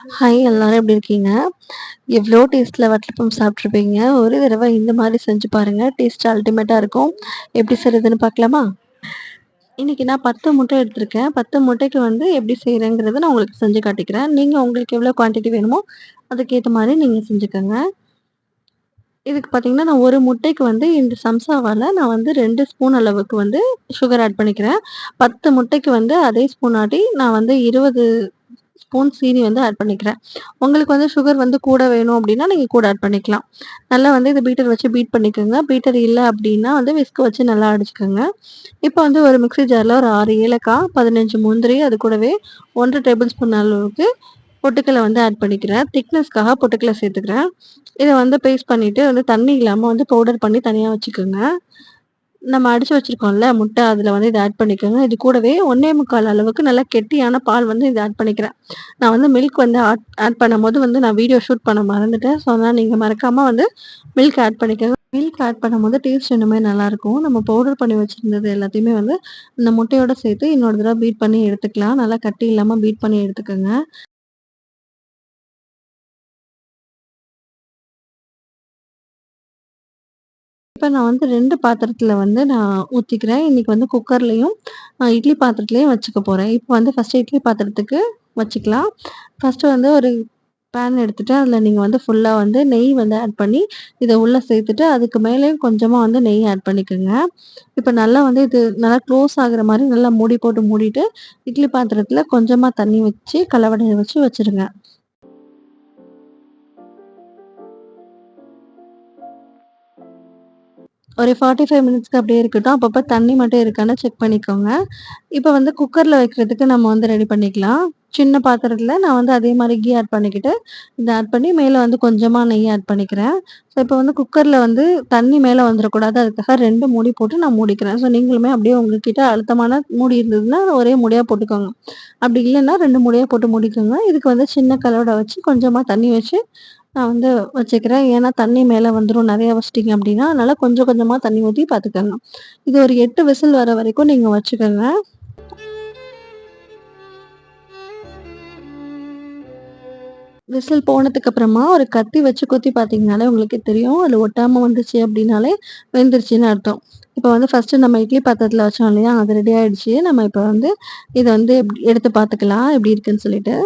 Hi எல்லாரும் எப்படி இருக்கீங்க? எவ்ளோ டேஸ்ட்ல வட்டலப்பம் சாப்பிட்டுருப்பீங்க. ஒரு தடவ இந்த மாரி செஞ்சு பாருங்க. டேஸ்ட் அல்டிமேட்டா இருக்கும். எப்படி செய்றதுன்னு பார்க்கலாமா? இன்னைக்கு நான் 10 முட்டை எடுத்திருக்கேன். 10 முட்டைக்கு வந்து எப்படி செய்றேங்கிறத நான் உங்களுக்கு செஞ்சு காட்டிக்கிறேன். நீங்க உங்களுக்கு எவ்வளோ குவான்டிட்டி வேணுமோ, அதுக்கேத்த மாரி நீங்க செஞ்சுக்கங்க. இதுக்கு பார்த்தீங்கன்னா, நான் 1 முட்டைக்கு வந்து இந்த சம்சாவால நான் வந்து 2 ஸ்பூன் அளவுக்கு வந்து சுகர் ஆட் பண்ணிக்கிறேன். 10 முட்டைக்கு வந்து அதே ஸ்பூன் ஆட்டி நான் வந்து 20 ஸ்பூன் சீனி வந்து ஆட் பண்ணிக்கிறேன். உங்களுக்கு வந்து சுகர் வந்து கூட வேணும் அப்டின்னா, நீங்க கூட ஆட் பண்ணிக்கலாம். நல்லா வந்து இத பீட்டர் வச்சு பீட் பண்ணிக்கோங்க. பீட்டர் இல்ல அப்டின்னா வந்து விஸ்க் வச்சு நல்லா அடிச்சுக்கோங்க. இப்போ வந்து ஒரு மிக்ஸி ஜார்ல ஒரு 6 ஏலக்காய், 15 முந்திரி, அது கூடவே 1 1/2 டேபிள் ஸ்பூன் அளவுக்கு பொட்டுக்கல்ல வந்து ஆட் பண்ணிக்கிறேன். திக்னஸ்க்காக பொட்டுக்கல்ல சேர்த்துக்கிறேன். இத வந்து பேஸ்ட் பண்ணிட்டு வந்து தண்ணி இல்லாம வந்து பவுடர் பண்ணி தனியா வச்சுக்கோங்க. நம்ம அடிச்சு வச்சிருக்கோம்ல முட்டை, அதுல வந்து இத ஆட் பண்ணிக்கோங்க. இது கூடவே 1 1/4 அளவுக்கு நல்லா கெட்டியான பால் வந்து இத ஆட் பண்ணிக்கிறேன். நான் வந்து மில்க் வந்து ஆட் பண்ணும்போது வந்து நான் வீடியோ ஷூட் பண்ண மறந்துட்டேன். ஸோ, அதனால நீங்க மறக்காம வந்து மில்க் ஆட் பண்ணிக்கோங்க. மில்க் ஆட் பண்ணும்போது டேஸ்ட் இன்னுமே நல்லாயிருக்கும். நம்ம பவுடர் பண்ணி வச்சிருந்தது எல்லாத்தையுமே வந்து இந்த முட்டையோட சேர்த்து இன்னொரு தடவ பீட் பண்ணி எடுத்துக்கலாம். நல்லா கட்டி இல்லாம பீட் பண்ணி எடுத்துக்கோங்க. இப்ப நான் வந்து 2 பாத்திரத்துல வந்து நான் ஊத்திக்கிறேன். இன்னைக்கு வந்து குக்கர்லயும், இட்லி பாத்திரத்திலயும் வச்சுக்க போறேன். இப்போ வந்து ஃபர்ஸ்ட்டு இட்லி பாத்திரத்துக்கு வச்சுக்கலாம். ஃபர்ஸ்ட்டு வந்து ஒரு பேன் எடுத்துட்டு, அதில நீங்க வந்து ஃபுல்லா வந்து நெய் வந்து ஆட் பண்ணி, இத உள்ள சேர்த்துட்டு, அதுக்கு மேலேயும் கொஞ்சமா வந்து நெய் ஆட் பண்ணிக்கோங்க. இப்ப நல்லா வந்து இது நல்லா க்ளோஸ் ஆகுற மாரி நல்லா மூடி போட்டு மூடிட்டு, இட்லி பாத்திரத்தில கொஞ்சமா தண்ணி வச்சு, கலவடைய வச்சு வச்சுருங்க. ஒரு 45 மினிட்ஸ்க்கு அப்படியே இருக்கட்டும். அப்பப்ப தண்ணி மட்டும் இருக்கான்னு செக் பண்ணிக்கோங்க. இப்ப வந்து குக்கர்ல வைக்கிறதுக்கு நம்ம வந்து ரெடி பண்ணிக்கலாம். சின்ன பாத்திரத்தில நான் வந்து அதே மாரி கீ ஆட் பண்ணிக்கிட்டு, இத ஆட் பண்ணி மேல வந்து கொஞ்சமா நெய் ஆட் பண்ணிக்கிறேன். ஸோ இப்ப வந்து குக்கர்ல வந்து தண்ணி மேல வந்துரக்கூடாது. அதுக்காக 2 மூடி போட்டு நான் மூடிக்கிறேன். ஸோ நீங்களுமே அப்படியே உங்ககிட்ட அழுத்தமான மூடி இருந்ததுன்னா, ஒரே மூடியா போட்டுக்கோங்க. அப்படி இல்லன்னா 2 மூடியா போட்டு மூடிக்கோங்க. இதுக்கு வந்து சின்ன கலோட வச்சு கொஞ்சமா தண்ணி வச்சு நான் வந்து வச்சுக்கிறேன். ஏன்னா தண்ணி மேல வந்துரும் நெறைய வச்சுட்டீங்க அப்டின்னா, அதனால கொஞ்சம் கொஞ்சமா தண்ணி ஊத்தி பாத்துக்கங்க. இது ஒரு 8 விசில் வர வரைக்கும் நீங்க வச்சுக்கங்க. விசில் போனதுக்கு அப்புறமா ஒரு கத்தி வச்சு குத்தி பாத்தீங்கனாலே உங்களுக்கே தெரியும். அதுல ஒட்டாம வந்துச்சு அப்டின்னாலே வெந்துருச்சுன்னு அர்த்தம். இப்ப வந்து ஃபர்ஸ்ட்டு நம்ம இட்லி பாத்திரத்துல வச்சோம் இல்லையா? அது ரெடி ஆயிடுச்சு. நம்ம இப்ப வந்து இத வந்து எடுத்து பாத்துக்கலாம். எப்டி இருக்குன்னு சொல்லிட்டு.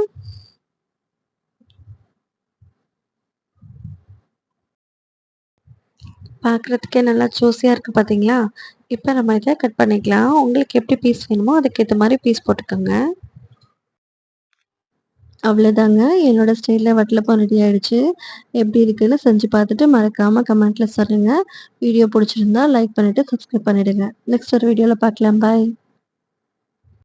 பாக்குறதுக்கே நல்லா ஜூஸியா இருக்கு பாத்தீங்களா? இப்ப நம்ம இத கட் பண்ணிக்கலாம். உங்களுக்கு எப்டி பீஸ் வேணுமோ அதுக்கேத்த மாரி பீஸ் போட்டுக்கோங்க. அவ்வளோதாங்க. என்னோட ஸ்டைல்ல வட்டலப்பம் ரெடி ஆயிடுச்சு. எப்படி இருக்குன்னு செஞ்சு பார்த்துட்டு மறக்காம கமெண்ட்ல சொல்லுங்க. வீடியோ புடிச்சிருந்தா லைக் பண்ணிட்டு, சப்ஸ்கிரைப் பண்ணிடுங்க. நெக்ஸ்ட் ஒரு வீடியோல பார்க்கலாம். பாய்.